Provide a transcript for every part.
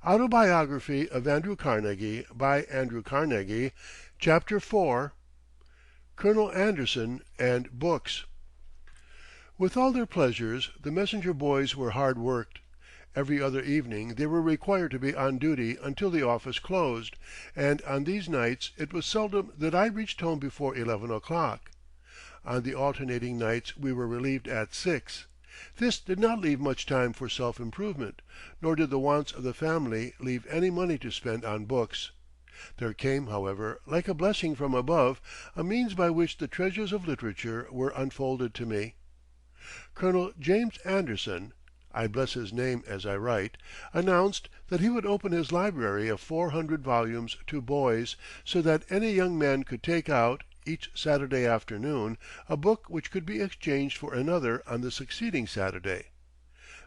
Autobiography of Andrew Carnegie by Andrew Carnegie, Chapter 4 Colonel Anderson and Books. With all their pleasures, the messenger boys were hard worked. Every other evening they were required to be on duty until the office closed, and on these nights it was seldom that I reached home before 11 o'clock. On the alternating nights we were relieved at 6. This did not leave much time for self-improvement, nor did the wants of the family leave any money to spend on books. There came, however, like a blessing from above, a means by which the treasures of literature were unfolded to me. Colonel James Anderson, I bless his name as I write, announced that he would open his library of 400 volumes to boys, so that any young man could take out, each Saturday afternoon, a book which could be exchanged for another on the succeeding Saturday.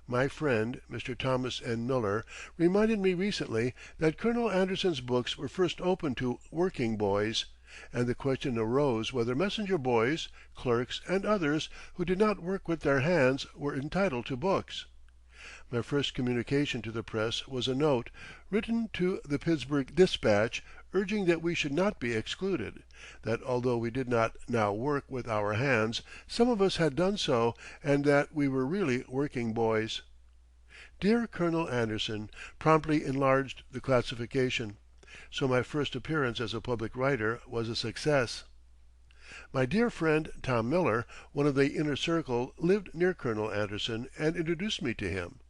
My friend, Mr. Thomas N. Miller, reminded me recently that Colonel Anderson's books were first opened to working boys, and the question arose whether messenger boys, clerks, and others who did not work with their hands were entitled to books. My first communication to the press was a note, written to the Pittsburgh Dispatch, urging that we should not be excluded, that although we did not now work with our hands, some of us had done so, and that we were really working boys. Dear Colonel Anderson promptly enlarged the classification, so my first appearance as a public writer was a success. My dear friend Tom Miller, one of the inner circle, lived near Colonel Anderson and introduced me to him.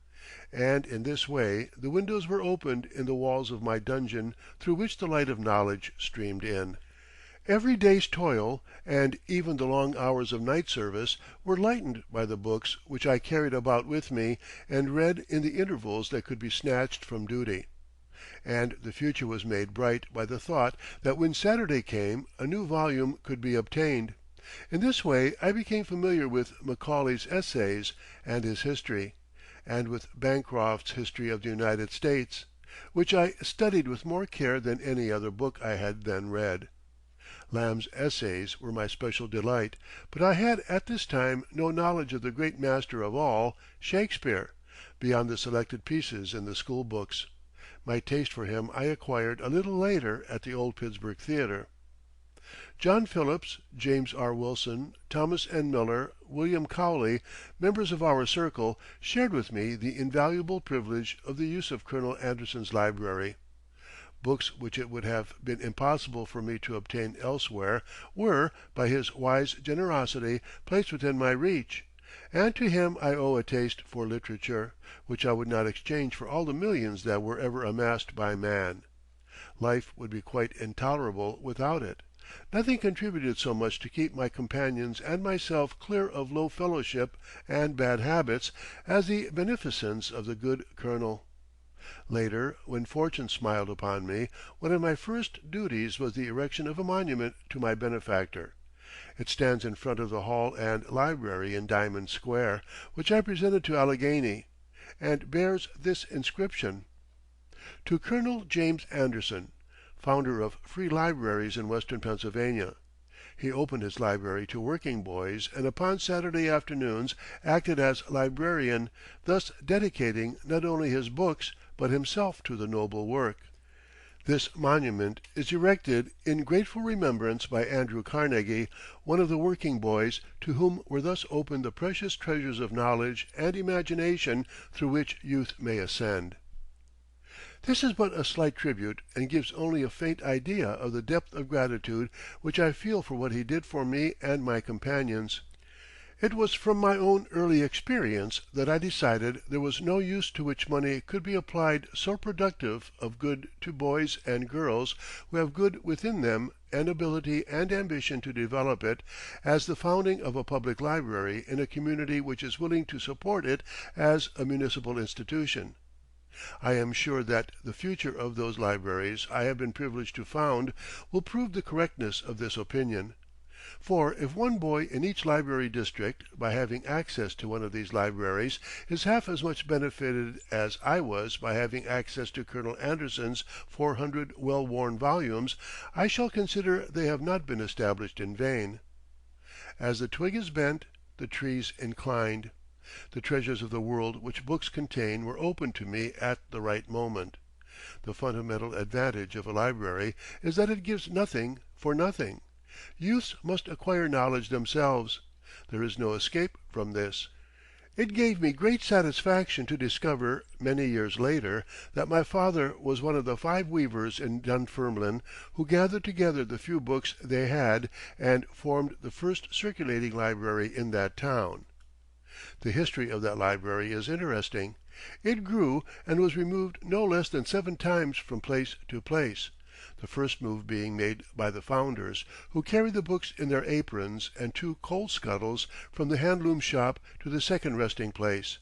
And in this way the windows were opened in the walls of my dungeon through which the light of knowledge streamed in. Every day's toil, and even the long hours of night service, were lightened by the books which I carried about with me and read in the intervals that could be snatched from duty. And the future was made bright by the thought that when Saturday came a new volume could be obtained. In this way I became familiar with Macaulay's Essays and his History, and with Bancroft's History of the United States, which I studied with more care than any other book I had then read. Lamb's Essays were my special delight, but I had at this time no knowledge of the great master of all, Shakespeare, beyond the selected pieces in the school books. My taste for him I acquired a little later at the old Pittsburgh Theater. John Phillips, James R. Wilson, Thomas N. Miller, William Cowley, members of our circle, shared with me the invaluable privilege of the use of Colonel Anderson's library. Books which it would have been impossible for me to obtain elsewhere were, by his wise generosity, placed within my reach, and to him I owe a taste for literature, which I would not exchange for all the millions that were ever amassed by man. Life would be quite intolerable without it. Nothing contributed so much to keep my companions and myself clear of low fellowship and bad habits as the beneficence of the good Colonel. Later, when fortune smiled upon me, one of my first duties was the erection of a monument to my benefactor. It stands in front of the hall and library in Diamond Square, which I presented to Allegheny, and bears this inscription: To Colonel James Anderson, founder of Free Libraries in Western Pennsylvania. He opened his library to working boys and upon Saturday afternoons acted as librarian, thus dedicating not only his books but himself to the noble work. This monument is erected in grateful remembrance by Andrew Carnegie, one of the working boys, to whom were thus opened the precious treasures of knowledge and imagination through which youth may ascend. This is but a slight tribute and gives only a faint idea of the depth of gratitude which I feel for what he did for me and my companions. It was from my own early experience that I decided there was no use to which money could be applied so productive of good to boys and girls who have good within them and ability and ambition to develop it, as the founding of a public library in a community which is willing to support it as a municipal institution. I am sure that the future of those libraries I have been privileged to found will prove the correctness of this opinion. For if one boy in each library district, by having access to one of these libraries, is half as much benefited as I was by having access to Colonel Anderson's 400 well-worn volumes, I shall consider they have not been established in vain. As the twig is bent, the tree's inclined. The treasures of the world which books contain were opened to me at the right moment. The fundamental advantage of a library is that it gives nothing for nothing. Youths must acquire knowledge themselves. There is no escape from this. It gave me great satisfaction to discover, many years later, that my father was one of the 5 weavers in Dunfermline who gathered together the few books they had and formed the first circulating library in that town. The history of that library is interesting. It grew and was removed no less than 7 times from place to place, the first move being made by the founders, who carried the books in their aprons and 2 coal scuttles from the handloom shop to the second resting place.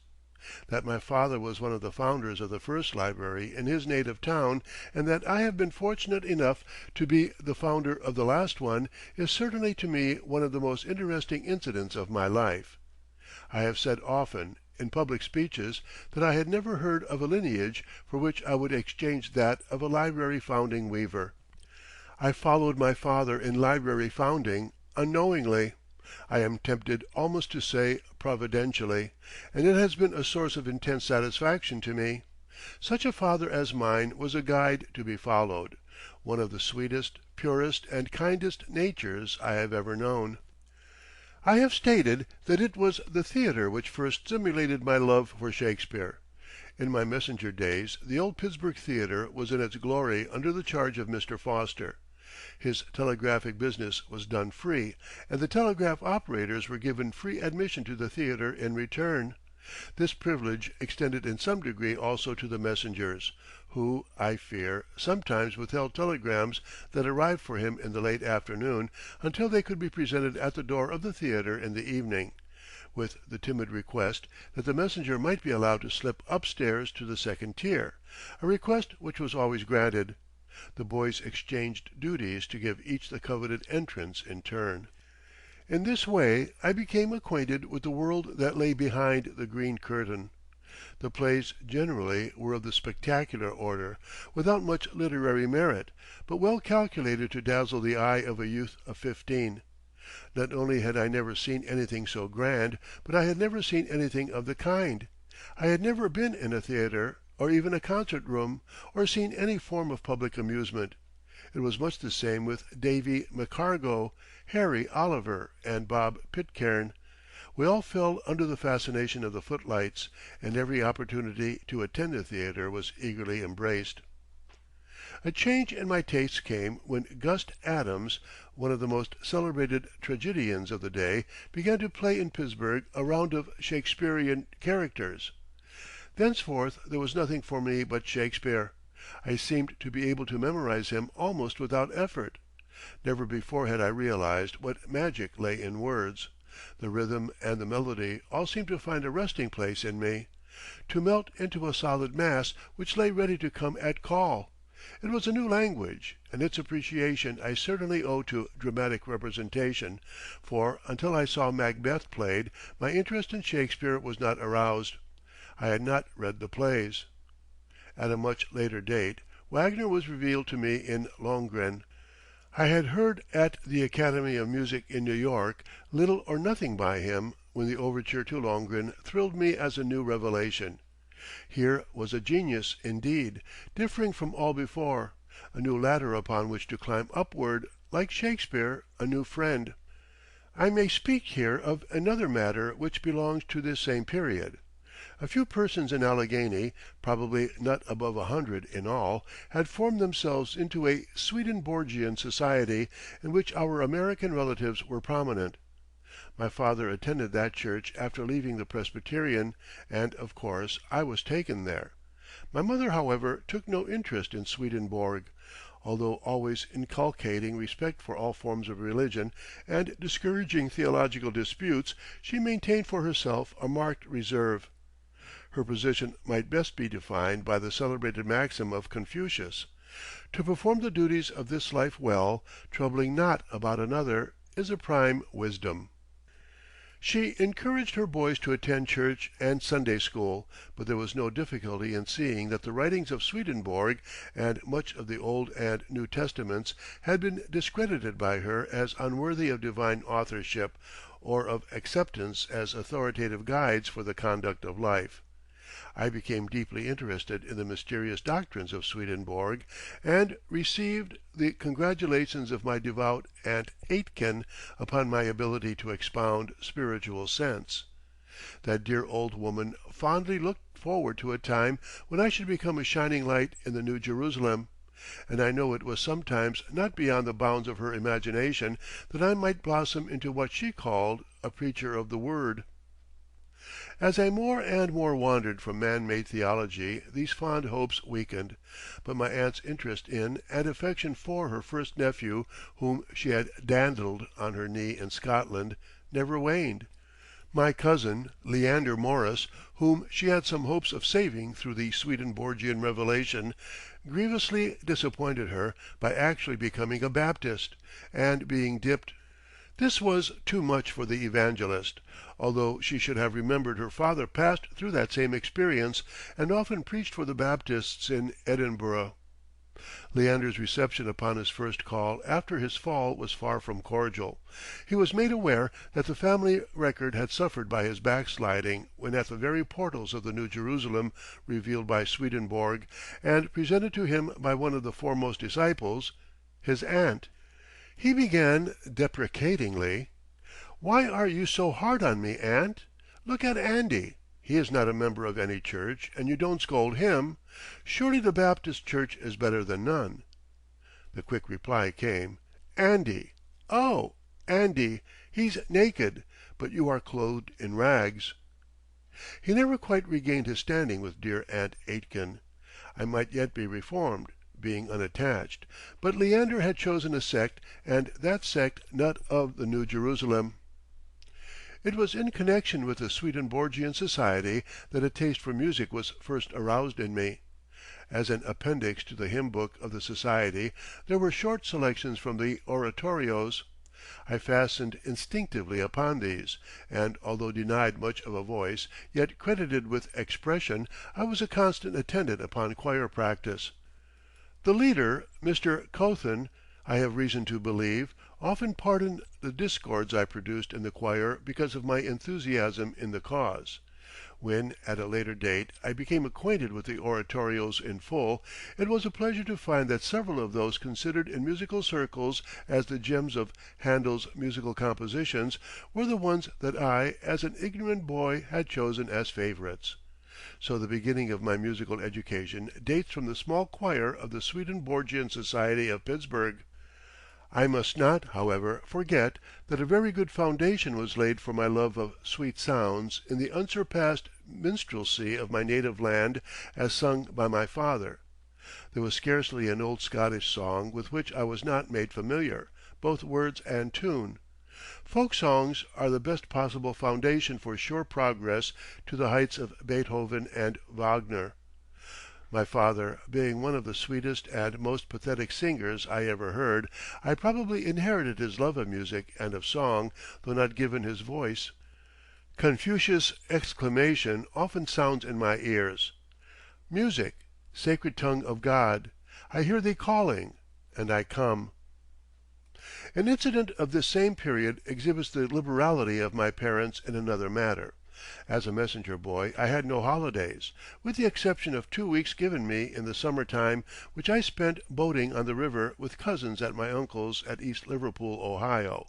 That my father was one of the founders of the first library in his native town, and that I have been fortunate enough to be the founder of the last one, is certainly to me one of the most interesting incidents of my life. I have said often, in public speeches, that I had never heard of a lineage for which I would exchange that of a library founding weaver. I followed my father in library founding unknowingly, I am tempted almost to say providentially, and it has been a source of intense satisfaction to me. Such a father as mine was a guide to be followed, one of the sweetest, purest, and kindest natures I have ever known. I have stated that it was the theatre which first stimulated my love for Shakespeare. In my messenger days the old Pittsburgh theatre was in its glory under the charge of Mr. Foster. His telegraphic business was done free, and the telegraph operators were given free admission to the theatre in return. This privilege extended in some degree also to the messengers, who, I fear, sometimes withheld telegrams that arrived for him in the late afternoon until they could be presented at the door of the theatre in the evening, with the timid request that the messenger might be allowed to slip upstairs to the second tier, a request which was always granted. The boys exchanged duties to give each the coveted entrance in turn. In this way I became acquainted with the world that lay behind the green curtain. The plays generally were of the spectacular order, without much literary merit, but well calculated to dazzle the eye of a youth of 15. Not only had I never seen anything so grand, but I had never seen anything of the kind. I had never been in a theatre, or even a concert room, or seen any form of public amusement. It was much the same with Davy McCargo, Harry Oliver, and Bob Pitcairn. We all fell under the fascination of the footlights, and every opportunity to attend the theatre was eagerly embraced. A change in my tastes came when Gust Adams, one of the most celebrated tragedians of the day, began to play in Pittsburgh a round of Shakespearean characters. Thenceforth there was nothing for me but Shakespeare. I seemed to be able to memorize him almost without effort. Never before had I realized what magic lay in words. The rhythm and the melody all seemed to find a resting place in me, to melt into a solid mass which lay ready to come at call. It was a new language, and its appreciation I certainly owe to dramatic representation, for until I saw Macbeth played, my interest in Shakespeare was not aroused. I had not read the plays. At a much later date Wagner was revealed to me in Lohengrin. I had heard at the Academy of Music in New York little or nothing by him when the overture to Lohengrin thrilled me as a new revelation. Here was a genius indeed, differing from all before, a new ladder upon which to climb upward, like Shakespeare, a new friend. I may speak here of another matter which belongs to this same period. A few persons in Allegheny, probably not above 100 in all, had formed themselves into a Swedenborgian society in which our American relatives were prominent. My father attended that church after leaving the Presbyterian, and, of course, I was taken there. My mother, however, took no interest in Swedenborg. Although always inculcating respect for all forms of religion and discouraging theological disputes, she maintained for herself a marked reserve. Her position might best be defined by the celebrated maxim of Confucius: "To perform the duties of this life well, troubling not about another, is a prime wisdom." She encouraged her boys to attend church and Sunday school, but there was no difficulty in seeing that the writings of Swedenborg and much of the Old and New Testaments had been discredited by her as unworthy of divine authorship or of acceptance as authoritative guides for the conduct of life. I became deeply interested in the mysterious doctrines of Swedenborg, and received the congratulations of my devout Aunt Aitken upon my ability to expound spiritual sense. That dear old woman fondly looked forward to a time when I should become a shining light in the New Jerusalem, and I know it was sometimes not beyond the bounds of her imagination that I might blossom into what she called a preacher of the Word. As I more and more wandered from man-made theology these fond hopes weakened, but my aunt's interest in and affection for her first nephew, whom she had dandled on her knee in Scotland, never waned. My cousin, Leander Morris, whom she had some hopes of saving through the Swedenborgian revelation, grievously disappointed her by actually becoming a Baptist, and being dipped. This was too much for the evangelist, although she should have remembered her father passed through that same experience and often preached for the Baptists in Edinburgh. Leander's reception upon his first call after his fall was far from cordial. He was made aware that the family record had suffered by his backsliding when at the very portals of the New Jerusalem revealed by Swedenborg, and presented to him by one of the foremost disciples, his aunt. He began deprecatingly, "Why are you so hard on me, aunt? Look at Andy. He is not a member of any church, and you don't scold him. Surely the Baptist church is better than none." The quick reply came, "Andy! Oh, Andy! He's naked, but you are clothed in rags." He never quite regained his standing with dear Aunt Aitken. I might yet be reformed, being unattached, but Leander had chosen a sect, and that sect not of the New Jerusalem. It was in connection with the Swedenborgian Society that a taste for music was first aroused in me. As an appendix to the hymn book of the Society there were short selections from the oratorios. I fastened instinctively upon these, and although denied much of a voice, yet credited with expression, I was a constant attendant upon choir practice. The leader, Mr. Couthen, I have reason to believe, often pardoned the discords I produced in the choir because of my enthusiasm in the cause. When, at a later date, I became acquainted with the oratorios in full, it was a pleasure to find that several of those considered in musical circles as the gems of Handel's musical compositions were the ones that I, as an ignorant boy, had chosen as favorites. So the beginning of my musical education dates from the small choir of the Swedenborgian Society of Pittsburgh. I must not, however, forget that a very good foundation was laid for my love of sweet sounds in the unsurpassed minstrelsy of my native land as sung by my father. There was scarcely an old Scottish song with which I was not made familiar, both words and tune. Folk songs are the best possible foundation for sure progress to the heights of Beethoven and Wagner. My father being one of the sweetest and most pathetic singers I ever heard, I probably inherited his love of music and of song, though not given his voice. Confucius' exclamation often sounds in my ears, "Music, sacred tongue of God, I hear thee calling, and I come." An incident of this same period exhibits the liberality of my parents in another matter. As a messenger boy I had no holidays, with the exception of 2 weeks given me in the summer time, which I spent boating on the river with cousins at my uncle's at East Liverpool, Ohio.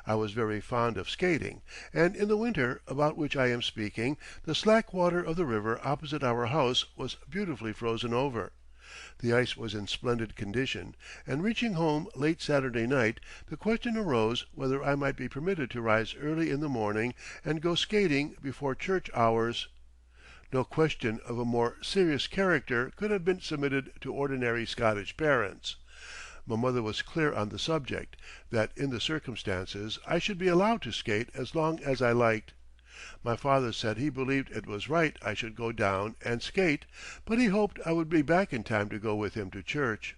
I was very fond of skating, and in the winter about which I am speaking, the slack water of the river opposite our house was beautifully frozen over. The ice was in splendid condition, and reaching home late Saturday night, the question arose whether I might be permitted to rise early in the morning and go skating before church hours. No question of a more serious character could have been submitted to ordinary Scottish parents. My mother was clear on the subject, that in the circumstances I should be allowed to skate as long as I liked. My father said he believed it was right I should go down and skate, but he hoped I would be back in time to go with him to church.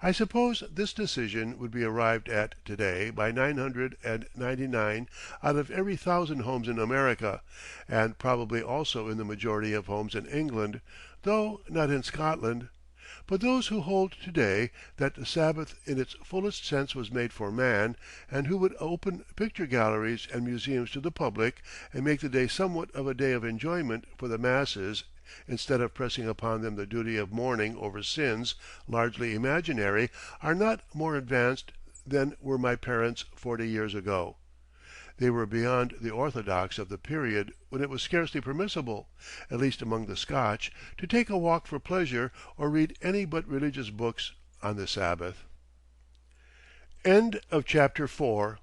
I suppose this decision would be arrived at today by 999 out of every 1,000 homes in America, and probably also in the majority of homes in England, though not in Scotland. But those who hold to day that the Sabbath in its fullest sense was made for man, and who would open picture galleries and museums to the public, and make the day somewhat of a day of enjoyment for the masses, instead of pressing upon them the duty of mourning over sins largely imaginary, are not more advanced than were my parents 40 years ago. They were beyond the orthodox of the period when it was scarcely permissible, at least among the Scotch, to take a walk for pleasure or read any but religious books on the Sabbath. End of chapter 4.